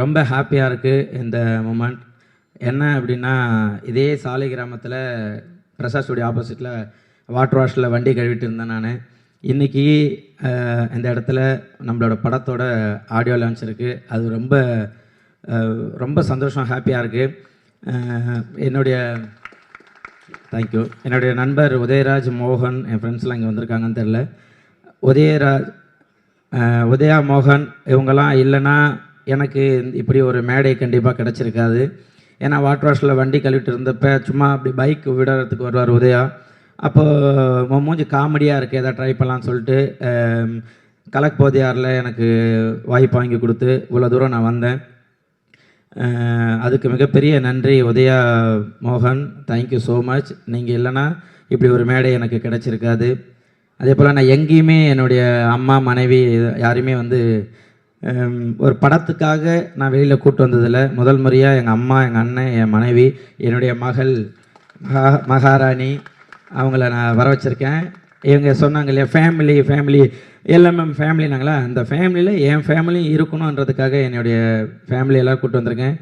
ரொம்ப ஹாப்பியாக இருக்குது இந்த மூமெண்ட். என்ன அப்படின்னா, இதே சாலை கிராமத்தில் பிரசாத் ஸ்டுடியோ ஆப்போசிட்டில் வாட்டர் வாஷில் வண்டி கழுவிட்டு இருந்தேன் நான். இன்றைக்கி இந்த இடத்துல நம்மளோட படத்தோட ஆடியோ லான்ச் இருக்குது. அது ரொம்ப ரொம்ப சந்தோஷம், ஹாப்பியாக இருக்குது. என்னுடைய தேங்க்யூ. என்னுடைய நண்பர் உதயராஜ், மோகன், என் ஃப்ரெண்ட்ஸ்லாம் இங்கே வந்திருக்காங்கன்னு தெரில. உதயா, மோகன் இவங்கெல்லாம் இல்லைன்னா எனக்கு இப்படி ஒரு மேடை கண்டிப்பாக கிடச்சிருக்காது. ஏன்னா வாட்டர் வாஷில் வண்டி கழுவிட்டு இருந்தப்போ சும்மா அப்படி பைக் விடுறதுக்கு வருவார் உதயா. அப்போது மூஞ்சி காமெடியாக இருக்குது, எதாவது ட்ரை பண்ணலான்னு சொல்லிட்டு கலக் போதையாரில் எனக்கு வாய்ப்பு வாங்கி கொடுத்து இவ்வளோ தூரம் நான் வந்தேன். அதுக்கு மிகப்பெரிய நன்றி உதயா, மோகன், தேங்க்யூ ஸோ மச். நீங்கள் இல்லைன்னா இப்படி ஒரு மேடை எனக்கு கிடச்சிருக்காது. அதே போல் நான் எங்கேயுமே என்னுடைய அம்மா, மனைவி யாரையுமே ஒரு படத்துக்காக நான் வெளியில் கூப்பிட்டு வந்ததில்லை. முதல் முறையாக எங்கள் அம்மா, எங்கள் அண்ணன், என் மனைவி, என்னுடைய மகள் மகாராணி அவங்கள நான் வர வச்சுருக்கேன். இவங்க சொன்னாங்க இல்லையா, ஃபேமிலி எல்எம்எம் ஃபேமிலினாங்களா, அந்த ஃபேமிலியில் என் ஃபேமிலியும் இருக்கணுன்றதுக்காக என்னுடைய ஃபேமிலியெல்லாம் கூப்பிட்டு வந்திருக்கேன்.